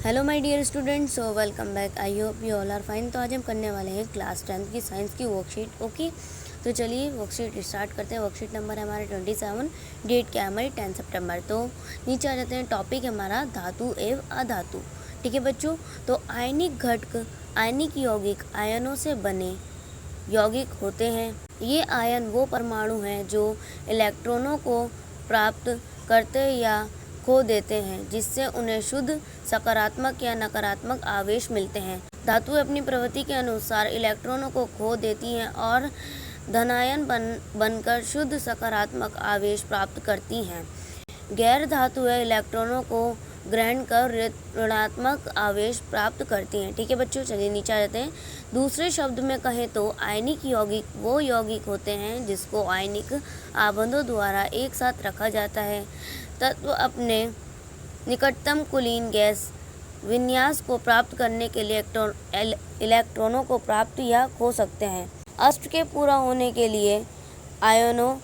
Hello my dear students, so welcome back. I hope you all are fine. तो आज हम करने वाले हैं क्लास 10th की साइंस की वर्कशीट। ओके, तो चलिए वर्कशीट स्टार्ट करते हैं। वर्कशीट नंबर है हमारे 27, डेट क्या है हमारी 10 सितंबर। तो नीचे आ जाते हैं। टॉपिक है हमारा धातु एवं अधातु। ठीक है बच्चों, तो आयनिक घटक आयनिक यौगिक आयनों से बने यौगिक होते हैं। ये आयन वो परमाणु हैं जो इलेक्ट्रॉनों को प्राप्त करते या खो देते हैं, जिससे उन्हें शुद्ध सकारात्मक या नकारात्मक आवेश मिलते हैं। धातुएं अपनी प्रवृत्ति के अनुसार इलेक्ट्रॉनों को खो देती हैं और धनायन बनकर शुद्ध सकारात्मक आवेश प्राप्त करती हैं। गैर धातुएं इलेक्ट्रॉनों को ग्रहण कर ऋणात्मक आवेश प्राप्त करती हैं। ठीक है बच्चों, चलिए नीचे आ जाते हैं। दूसरे शब्द में कहें तो आयनिक यौगिक वो यौगिक होते हैं जिसको आयनिक आबंधों द्वारा एक साथ रखा जाता है। तत्व अपने निकटतम कुलीन गैस विन्यास को प्राप्त करने के लिए इलेक्ट्रॉनों को प्राप्त या खो सकते हैं। अष्ट के पूरा होने के लिए आयनों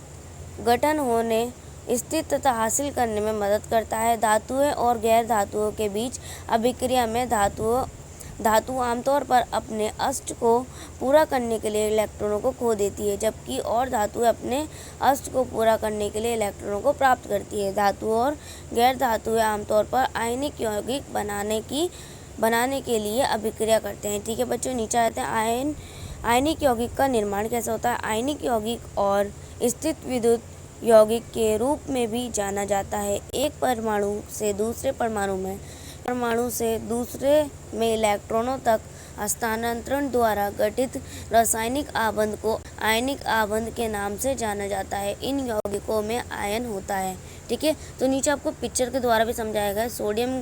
गठन होने स्थित तथा हासिल करने में मदद करता है। धातुएं और गैर धातुओं के बीच अभिक्रिया में धातु आमतौर पर अपने अष्ट को पूरा करने के लिए इलेक्ट्रॉनों को खो देती है, जबकि और धातुएं अपने अष्ट को पूरा करने के लिए इलेक्ट्रॉनों को प्राप्त करती है। धातु और गैर धातुएं आमतौर पर आयनिक यौगिक बनाने के लिए अभिक्रिया करते हैं। ठीक है बच्चों, नीचे आते हैं। आयनिक यौगिक का निर्माण कैसे होता है। आयनिक यौगिक और स्थित विद्युत यौगिक के रूप में भी जाना जाता है। एक परमाणु से दूसरे में इलेक्ट्रॉनों तक हस्तांतरण द्वारा गठित रासायनिक आबंध को आयनिक आबंध के नाम से जाना जाता है। इन यौगिकों में आयन होता है। ठीक है, तो नीचे आपको पिक्चर के द्वारा भी समझाया गया है। सोडियम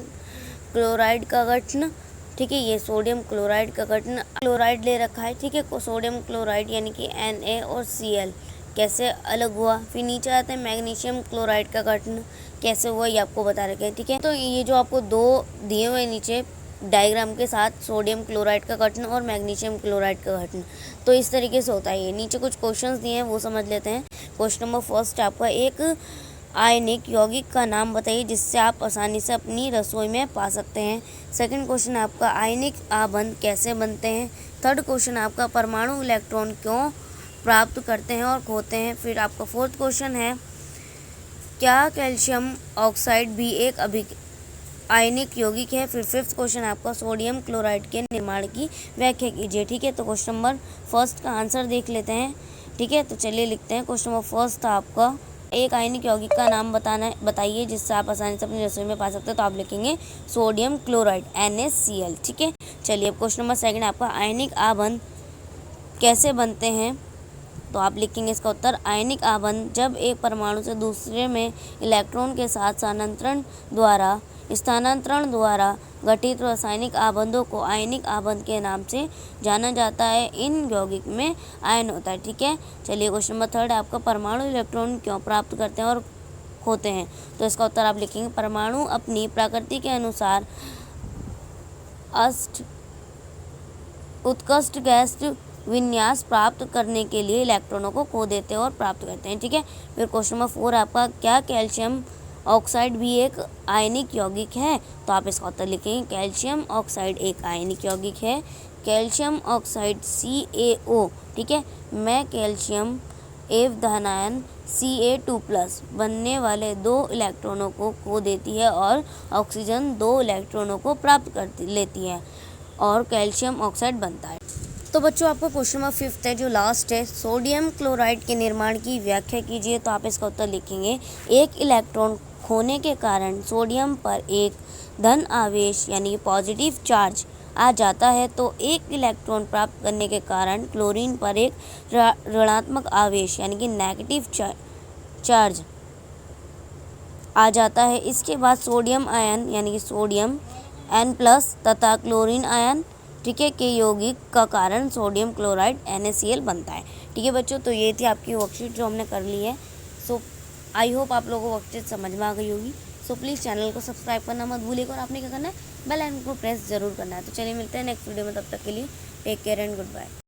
क्लोराइड का गठन, ठीक है, ये सोडियम क्लोराइड का गठन क्लोराइड ले रखा है। ठीक है, सोडियम क्लोराइड यानी कि Na और Cl कैसे अलग हुआ। फिर नीचे आता है मैग्नीशियम क्लोराइड का गठन कैसे हुआ, ये आपको बता रखे हैं। ठीक है, तो ये जो आपको दो दिए हुए नीचे डायग्राम के साथ, सोडियम क्लोराइड का गठन और मैग्नीशियम क्लोराइड का गठन, तो इस तरीके से होता है। ये नीचे कुछ क्वेश्चंस दिए हैं वो समझ लेते हैं। क्वेश्चन नंबर फर्स्ट आपका, एक आयनिक यौगिक का नाम बताइए जिससे आप आसानी से अपनी रसोई में पा सकते हैं। सेकंड क्वेश्चन आपका, आयनिक आबंध कैसे बनते हैं। थर्ड क्वेश्चन आपका, परमाणु इलेक्ट्रॉन क्यों प्राप्त करते हैं और खोते हैं। फिर आपका फोर्थ क्वेश्चन है, क्या कैल्शियम ऑक्साइड भी एक आयनिक यौगिक है। फिर फिफ्थ क्वेश्चन आपका, सोडियम क्लोराइड के निर्माण की व्याख्या कीजिए। ठीक है, तो क्वेश्चन नंबर फर्स्ट का आंसर देख लेते हैं। ठीक है, तो चलिए लिखते हैं। क्वेश्चन नंबर फर्स्ट था आपका, एक आयनिक यौगिक का नाम बताइए जिससे आप आसानी से अपनी रसोई में पा सकते हैं। तो आप लिखेंगे सोडियम क्लोराइड NaCl। ठीक है, चलिए अब क्वेश्चन नंबर सेकंड आपका, आयनिक आबंध कैसे बनते हैं। तो आप लिखेंगे इसका उत्तर, आयनिक आबंध जब एक परमाणु से दूसरे में इलेक्ट्रॉन के साथ स्थानांतरण द्वारा गठित रासायनिक आबंधों को आयनिक आबंध के नाम से जाना जाता है। इन यौगिक में आयन होता है। ठीक है, चलिए क्वेश्चन नंबर थर्ड आपका, परमाणु इलेक्ट्रॉन क्यों प्राप्त करते हैं और खोते हैं। तो इसका उत्तर आप लिखेंगे, परमाणु अपनी प्रकृति के अनुसार उत्कृष्ट गैस विन्यास प्राप्त करने के लिए इलेक्ट्रॉनों को खो देते हैं और प्राप्त करते हैं। ठीक है, फिर क्वेश्चन नंबर फोर आपका, क्या कैल्शियम ऑक्साइड भी एक आयनिक यौगिक है। तो आप इसका उत्तर लिखेंगे, कैल्शियम ऑक्साइड एक आयनिक यौगिक है। कैल्शियम ऑक्साइड CaO, ठीक है, में कैल्शियम एवं धनायन Ca2+ बनने वाले दो इलेक्ट्रॉनों को खो देती है और ऑक्सीजन दो इलेक्ट्रॉनों को प्राप्त कर लेती है और कैल्शियम ऑक्साइड बनता है। तो बच्चों आपका क्वेश्चन नंबर फिफ्थ है जो लास्ट है, सोडियम क्लोराइड के निर्माण की व्याख्या कीजिए। तो आप इसका उत्तर लिखेंगे, एक इलेक्ट्रॉन खोने के कारण सोडियम पर एक धन आवेश यानी पॉजिटिव चार्ज आ जाता है, तो एक इलेक्ट्रॉन प्राप्त करने के कारण क्लोरीन पर एक ऋणात्मक आवेश यानी कि नेगेटिव चार्ज आ जाता है। इसके बाद सोडियम आयन यानी कि सोडियम N+ तथा क्लोरीन आयन, ठीक है, के यौगिक का कारण सोडियम क्लोराइड NaCl बनता है। ठीक है बच्चों, तो ये थी आपकी वर्कशीट जो हमने कर ली है। सो आई होप आप लोगों को वर्कशीट समझ में आ गई होगी। सो प्लीज़ चैनल को सब्सक्राइब करना मत भूलिएगा और आपने क्या करना है, बेल आइकन को प्रेस जरूर करना है। तो चलिए मिलते हैं नेक्स्ट वीडियो में, तब तक के लिए take care and good bye.